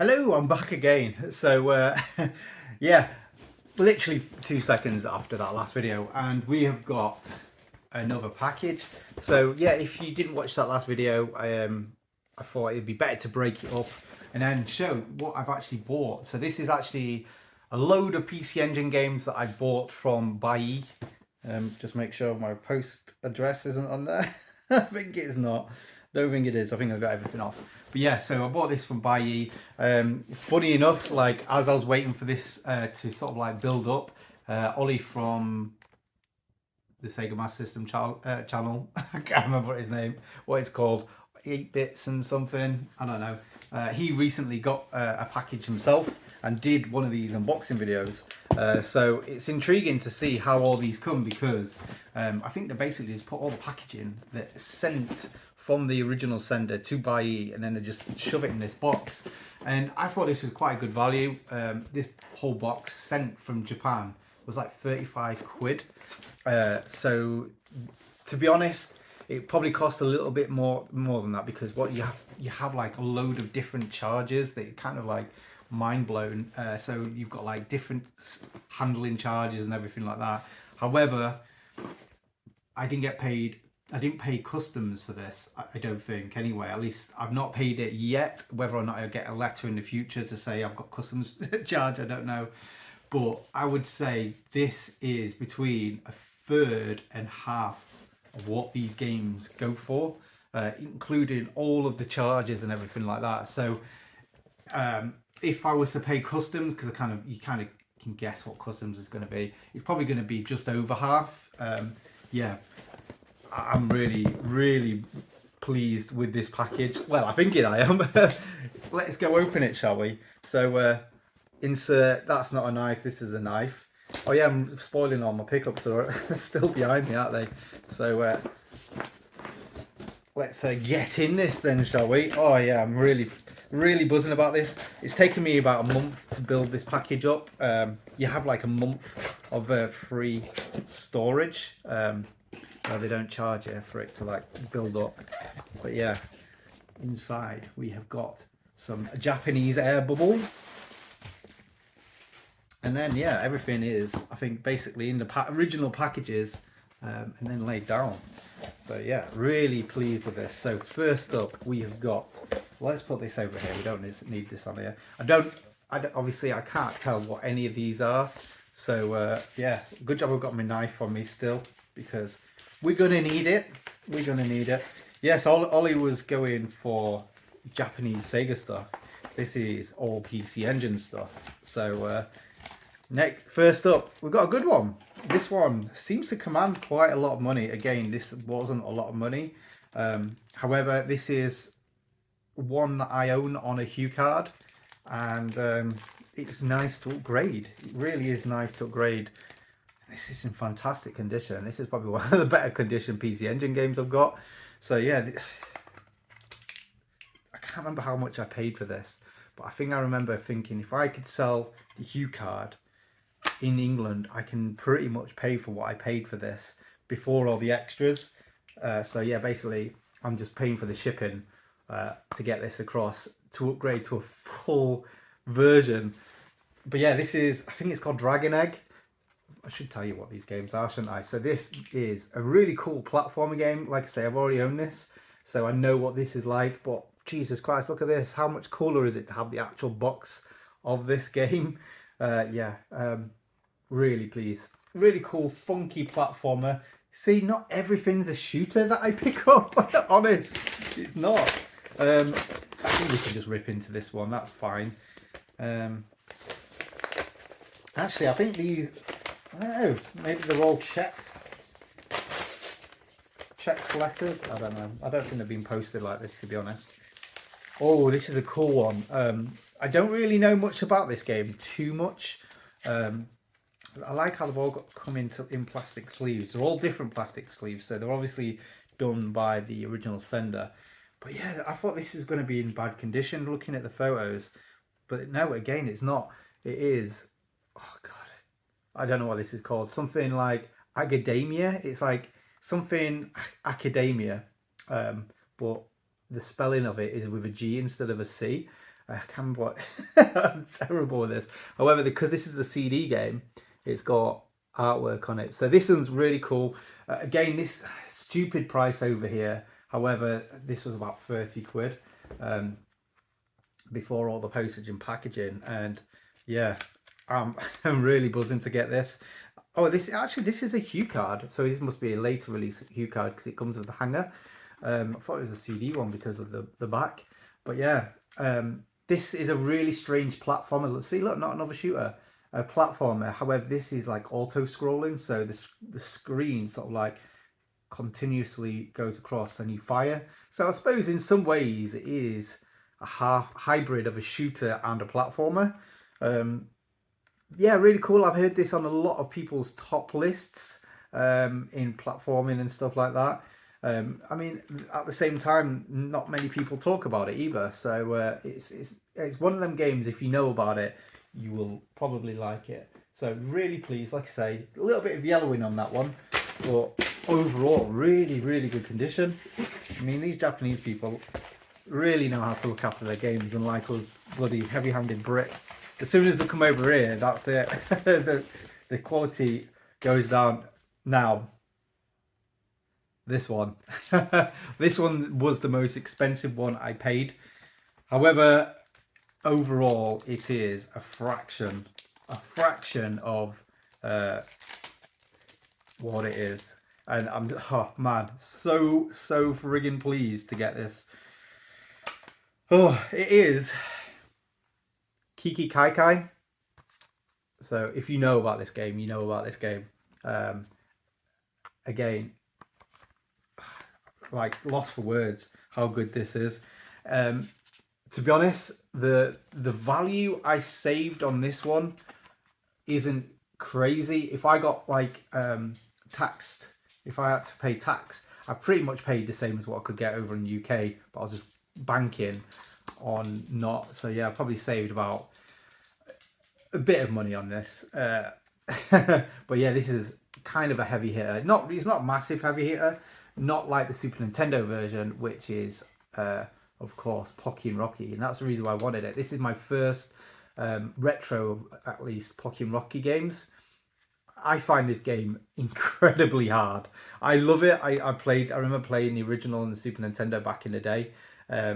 Hello, I'm back again. So, yeah, literally 2 seconds after that last video, and we have got another package. So, yeah, if you didn't watch that last video, I thought it'd be better to break it up and then show what I've actually bought. So, this is actually a load of PC Engine games that I bought from Buyee. Just make sure my post address isn't on there. I think it's not. Don't think it is. I think I got everything off. But yeah, so I bought this from Buyee. Funny enough, like as I was waiting for this to sort of like build up, Ollie from the Sega Master System channel, I can't remember what it's called, 8 bits and something, I don't know. He recently got a package himself and did one of these unboxing videos. So it's intriguing to see how all these come, because I think they basically just put all the packaging that's sent from the original sender to Buyee, and then they just shove it in this box. And I thought this was quite a good value. This whole box sent from Japan was like 35 quid. So to be honest, it probably costs a little bit more than that, because what you have like a load of different charges that kind of like mind blown. So you've got like different handling charges and everything like that. However, I didn't pay customs for this, I don't think, anyway. At least I've not paid it yet. Whether or not I'll get a letter in the future to say I've got customs charge, I don't know. But I would say this is between a third and half of what these games go for, including all of the charges and everything like that. So if I was to pay customs, because you kind of can guess what customs is going to be, it's probably going to be just over half. Yeah, I'm really pleased with this package. Well, I think I am. Let's go open it, shall we? So insert, that's not a knife, this is a knife. Oh yeah, I'm spoiling all my pickups, are still behind me, aren't they? So let's get in this then, shall we? Oh yeah, I'm really buzzing about this. It's taken me about a month to build this package up. You have like a month of free storage. They don't charge you for it to like build up. But yeah, inside we have got some Japanese air bubbles. And then yeah, everything is, I think, basically in the original packages, and then laid down. So yeah, really pleased with this. So first up we have got, let's put this over here. We don't need this on here. Obviously I can't tell what any of these are. So yeah, good job I've got my knife on me still, because we're gonna need it. Yes, Ollie was going for Japanese Sega stuff. This is all PC Engine stuff. So first up, we've got a good one. This one seems to command quite a lot of money. Again, this wasn't a lot of money. However, this is one that I own on a Hue card, and it's nice to upgrade. It really is nice to upgrade. This is in fantastic condition. This is probably one of the better condition PC Engine games I've got. So yeah, I can't remember how much I paid for this, but I think I remember thinking if I could sell the Hue card in England, I can pretty much pay for what I paid for this before all the extras. So yeah, basically I'm just paying for the shipping to get this across to upgrade to a full version. But yeah, this is, I think it's called Dragon Egg. I should tell you what these games are, shouldn't I? So this is a really cool platformer game. Like I say, I've already owned this, so I know what this is like. But Jesus Christ, look at this. How much cooler is it to have the actual box of this game? Yeah, really pleased. Really cool, funky platformer. See, not everything's a shooter that I pick up. Honest, it's not. I think we can just rip into this one. That's fine. Actually, I think these, I don't know, maybe they're all checked letters. I don't know. I don't think they've been posted like this, to be honest. Oh, this is a cool one. I don't really know much about this game, too much. I like how they've all come in plastic sleeves. They're all different plastic sleeves, so they're obviously done by the original sender. But yeah, I thought this is going to be in bad condition looking at the photos. But no, again, it's not. It is, oh God, I don't know what this is called. Something like academia. It's like something academia, but the spelling of it is with a G instead of a C. I can't remember what. I'm terrible with this. However, because this is a CD game, it's got artwork on it. So this one's really cool. Again, this stupid price over here. However, this was about 30 quid before all the postage and packaging. And yeah, I'm really buzzing to get this. Oh, this is a Hue card. So this must be a later release Hue card because it comes with the hanger. I thought it was a CD one because of the back. But yeah, this is a really strange platformer. See, look, not another shooter. A platformer. However, this is like auto-scrolling. So the screen sort of like continuously goes across and you fire. So I suppose in some ways it is a half hybrid of a shooter and a platformer. Yeah, really cool. I've heard this on a lot of people's top lists in platforming and stuff like that. I mean, at the same time, not many people talk about it either. So it's one of them games. If you know about it, you will probably like it. So really pleased. Like I say, a little bit of yellowing on that one, but overall, really, really good condition. I mean, these Japanese people really know how to look after their games, unlike us bloody heavy-handed Brits. As soon as they come over here, that's it. the quality goes down. Now, this one. This one was the most expensive one I paid. However, overall, it is a fraction of what it is. And I'm, oh man, so friggin' pleased to get this. Oh, it is Kaikai. So if you know about this game, you know about this game. Again, like lost for words how good this is. To be honest, the value I saved on this one isn't crazy. If I got like taxed, if I had to pay tax, I pretty much paid the same as what I could get over in the UK, but I was just banking on not. So yeah, I probably saved about a bit of money on this. But yeah, this is kind of a heavy hitter. It's not a massive heavy hitter, not like the Super Nintendo version, which is of course Pocky and Rocky, and that's the reason why I wanted it. This is my first retro, at least, Pocky and Rocky games. I find this game incredibly hard. I love it. I remember playing the original on the Super Nintendo back in the day. I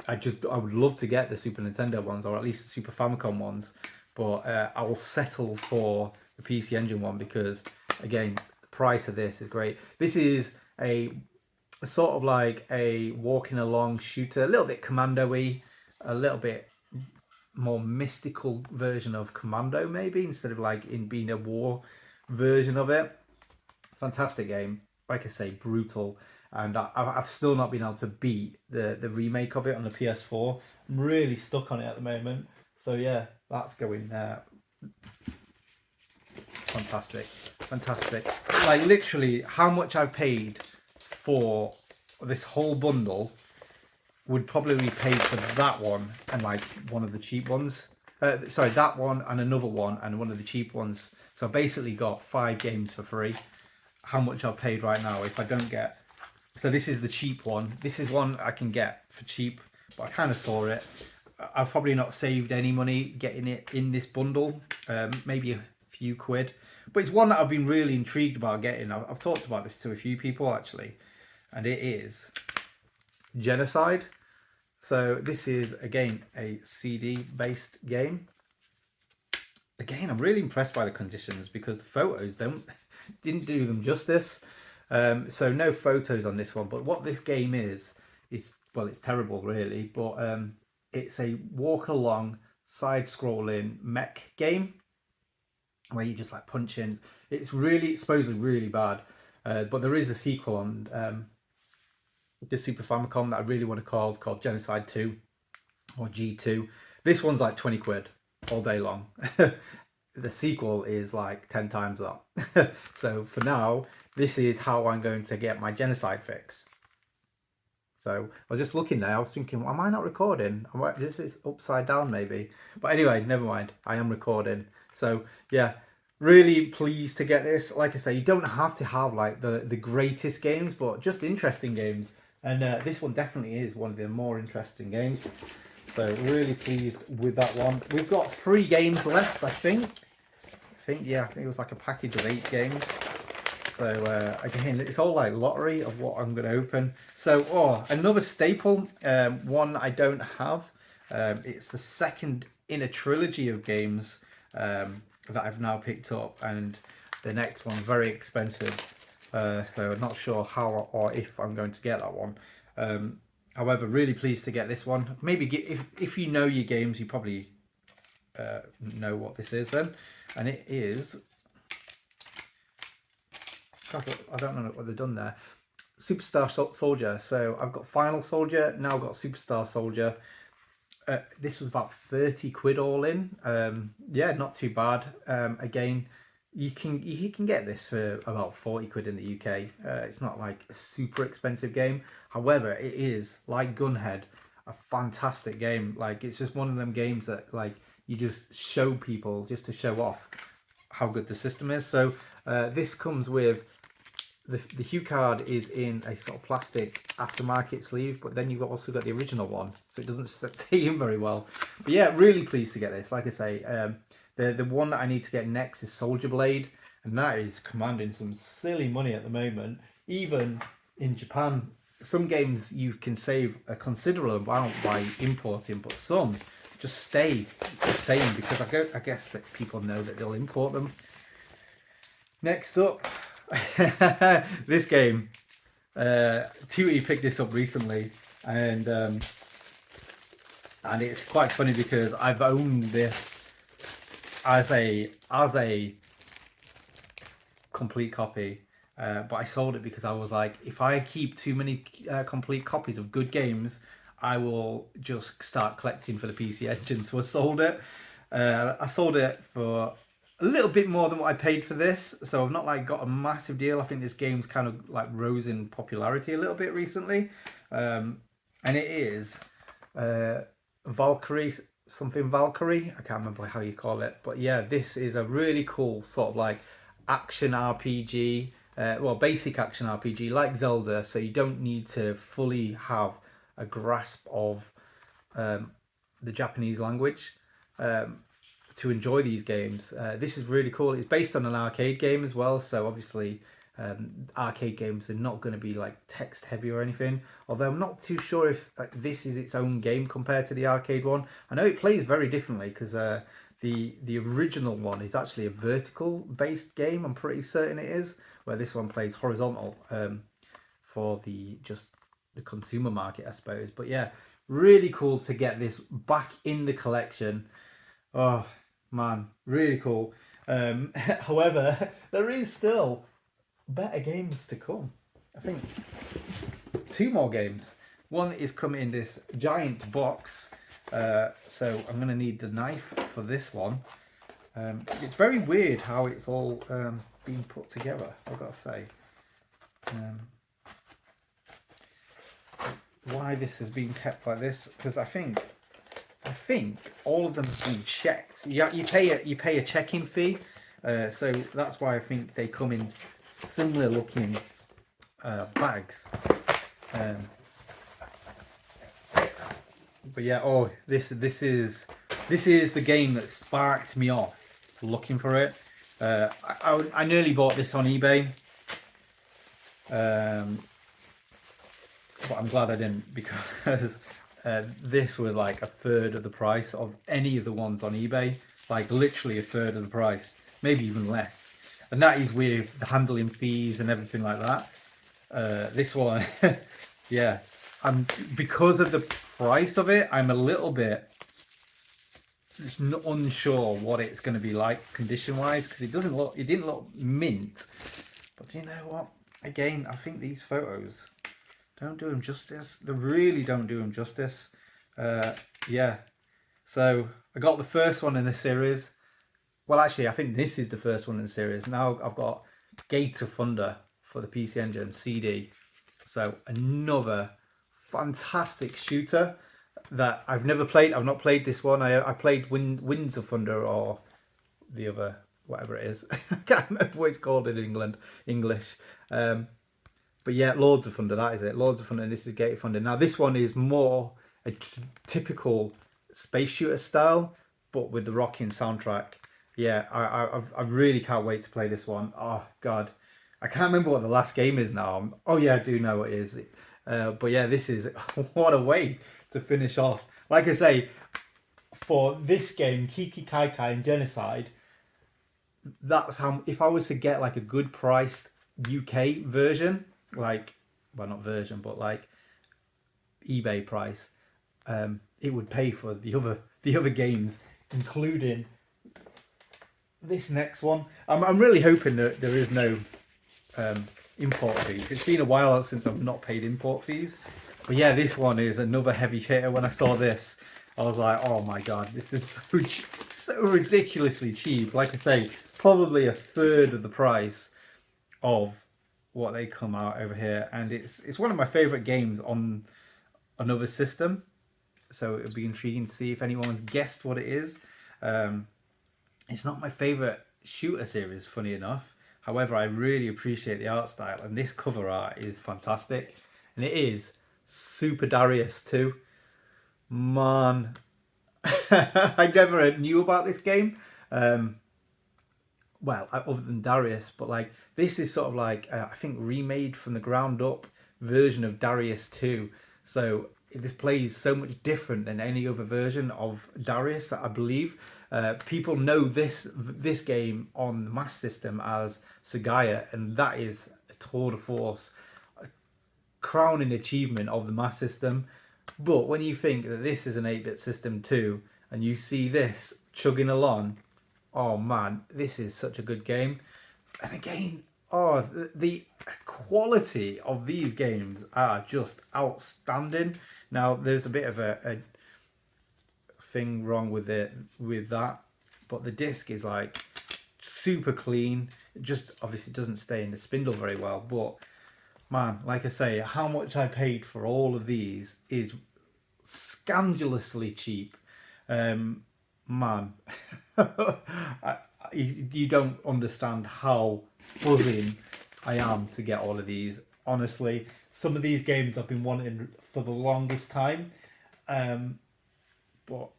would love to get the Super Nintendo ones, or at least the Super Famicom ones, but I will settle for the PC Engine one because, again, the price of this is great. This is a sort of like a walking along shooter, a little bit Commando-y, a little bit more mystical version of Commando, maybe, instead of like in being a war version of it. Fantastic game. Like I say, brutal. And I've still not been able to beat the remake of it on the PS4. I'm really stuck on it at the moment. So yeah, that's going there. Fantastic. Like literally how much I've paid for this whole bundle would probably be paid for that one and like one of the cheap ones. Sorry, that one and another one and one of the cheap ones. So I basically got 5 games for free. How much I've paid right now if I don't get... So this is the cheap one. This is one I can get for cheap, but I kind of saw it. I've probably not saved any money getting it in this bundle. Maybe a few quid. But it's one that I've been really intrigued about getting. I've talked about this to a few people actually. And it is Genocide. So this is, again, a CD-based game. Again, I'm really impressed by the conditions because the photos didn't do them justice. So no photos on this one. But what this game is, it's terrible really. But it's a walk-along, side-scrolling mech game where you just like punch in. It's supposedly really bad. But there is a sequel on the Super Famicom that I really want to called Genocide 2 or G2. This one's like 20 quid all day long. The sequel is like 10 times that. So for now, this is how I'm going to get my Genocide fix. So I was just looking there, I was thinking, well, am I not recording? This is upside down maybe. But anyway, never mind, I am recording. So yeah, really pleased to get this. Like I say, you don't have to have like the greatest games, but just interesting games. And this one definitely is one of the more interesting games. So really pleased with that one. We've got 3 games left, I think. Yeah, I think it was like a package of 8 games. So again, it's all like lottery of what I'm going to open. So, another staple, one I don't have. It's the second in a trilogy of games that I've now picked up, and the next one very expensive. So I'm not sure how or if I'm going to get that one. However, really pleased to get this one. Maybe if you know your games, you probably know what this is then, and it is. I don't know what they've done there. Superstar Soldier. So I've got Final Soldier, now I've got Superstar Soldier. This was about 30 quid all in. Yeah, not too bad. Again, you can get this for about 40 quid in the UK. It's not like a super expensive game. However, it is, like Gunhead, a fantastic game. Like, it's just one of them games that like you just show people just to show off how good the system is. So this comes with the hue card is in a sort of plastic aftermarket sleeve, but then you've also got the original one, so it doesn't stay in very well. But yeah, really pleased to get this. Like I say, the one that I need to get next is Soldier Blade, and that is commanding some silly money at the moment. Even in Japan, some games you can save a considerable amount by importing, but some just stay the same because I guess that people know that they'll import them. Next up, this game. Tootie picked this up recently, and it's quite funny because I've owned this as a complete copy, but I sold it because I was like, if I keep too many complete copies of good games, I will just start collecting for the PC Engine. So I sold it. I sold it for a little bit more than what I paid for this, so I've not like got a massive deal. I think this game's kind of like rose in popularity a little bit recently, and it is Valkyrie, something Valkyrie. I can't remember how you call it, but yeah, this is a really cool sort of like action RPG, well, basic action RPG like Zelda. So you don't need to fully have a grasp of the Japanese language to enjoy these games. This is really cool. It's based on an arcade game as well, so obviously arcade games are not going to be like text heavy or anything, although I'm not too sure if this is its own game compared to the arcade one. I know it plays very differently because the original one is actually a vertical based game, I'm pretty certain it is, where this one plays horizontal for the consumer market, I suppose. But yeah, really cool to get this back in the collection. Oh man, really cool. However, there is still better games to come. I think 2 more games. One is coming in this giant box, so I'm going to need the knife for this one. It's very weird how it's all being put together, I've got to say. Why this has been kept like this, because I think all of them have been checked. You pay a check-in fee, so that's why I think they come in similar looking bags. But yeah, this is the game that sparked me off looking for it. I nearly bought this on eBay, but I'm glad I didn't, because this was like a third of the price of any of the ones on eBay. Like literally a third of the price, maybe even less. And that is with the handling fees and everything like that. This one, yeah, because of the price of it, I'm a little bit unsure what it's going to be like condition-wise, because it didn't look mint. But you know what? Again, I think these photos don't do them justice. They really don't do them justice. Yeah. So I got the first one in the series. Well, actually, I think this is the first one in the series. Now I've got Gate of Thunder for the PC Engine CD. So another fantastic shooter that I've never played. I've not played this one. I played Winds of Thunder, or the other, whatever it is. I can't remember what it's called in English. But yeah, Lords of Thunder, that is it. Lords of Thunder, and this is Gate of Thunder. Now this one is more a typical space shooter style, but with the rocking soundtrack. Yeah, I really can't wait to play this one. Oh God, I can't remember what the last game is now. Oh yeah, I do know what it is. But yeah, this is what a way to finish off. Like I say, for this game, Kaikai and Genocide, that's how. If I was to get like a good priced UK version, like, well, not version, but like eBay price, it would pay for the other games, including this next one. I'm really hoping that there is no import fees. It's been a while since I've not paid import fees, but yeah, this one is another heavy hitter. When I saw this, I was like, oh my god, this is so ridiculously cheap. Like I say, probably a third of the price of what they come out over here, and it's one of my favorite games on another system. So it would be intriguing to see if anyone's guessed what it is. It's not my favorite shooter series, funny enough. However, I really appreciate the art style, and this cover art is fantastic. And it is Super Darius too. Man, I never knew about this game. Well, other than Darius, but like this is sort of like I think remade from the ground up version of Darius 2. So this plays so much different than any other version of Darius that I believe. People know this game on the Master System as Sagaya, and that is a tour de force, a crowning achievement of the Master System. But when you think that this is an 8-bit system too, and you see this chugging along, oh man, this is such a good game. And again, oh, the quality of these games are just outstanding. Now, there's a bit of a thing wrong with that, but the disc is like super clean. It just obviously doesn't stay in the spindle very well, but man, like I say, how much I paid for all of these is scandalously cheap. Man, you don't understand how buzzing I am to get all of these. Honestly, some of these games I've been wanting for the longest time, but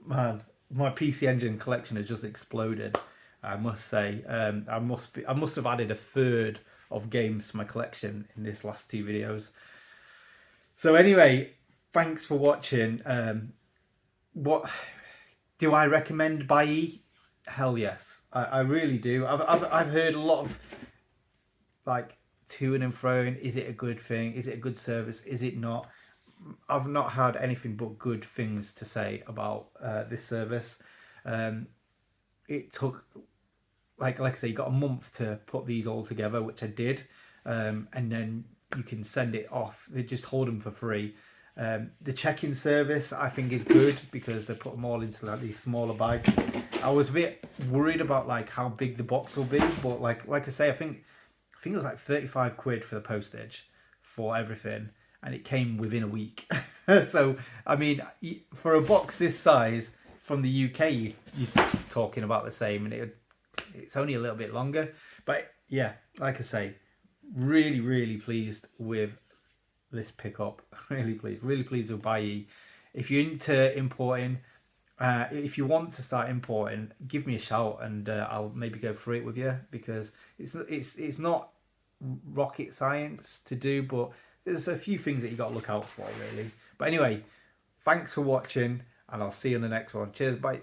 man, my PC Engine collection has just exploded. I must say, I must have added a third of games to my collection in this last 2 videos. So anyway, thanks for watching. What do I recommend Buyee? Hell yes, I really do. I've heard a lot of like to and fro. Is it a good thing? Is it a good service? Is it not? I've not had anything but good things to say about this service. It took like I say, you got a month to put these all together, which I did, and then you can send it off. They just hold them for free. The check-in service I think is good because they put them all into like these smaller bags. I was a bit worried about like how big the box will be, but like I say, I think it was like 35 quid for the postage for everything, and it came within a week. So I mean, for a box this size from the UK, you're talking about the same, and it's only a little bit longer. But yeah, like I say, really pleased with this pickup. Really pleased with Buyee. If you're into importing, if you want to start importing, give me a shout and I'll maybe go through it with you, because it's not rocket science to do, but there's a few things that you got to look out for really. But anyway, thanks for watching, and I'll see you in the next one. Cheers, bye.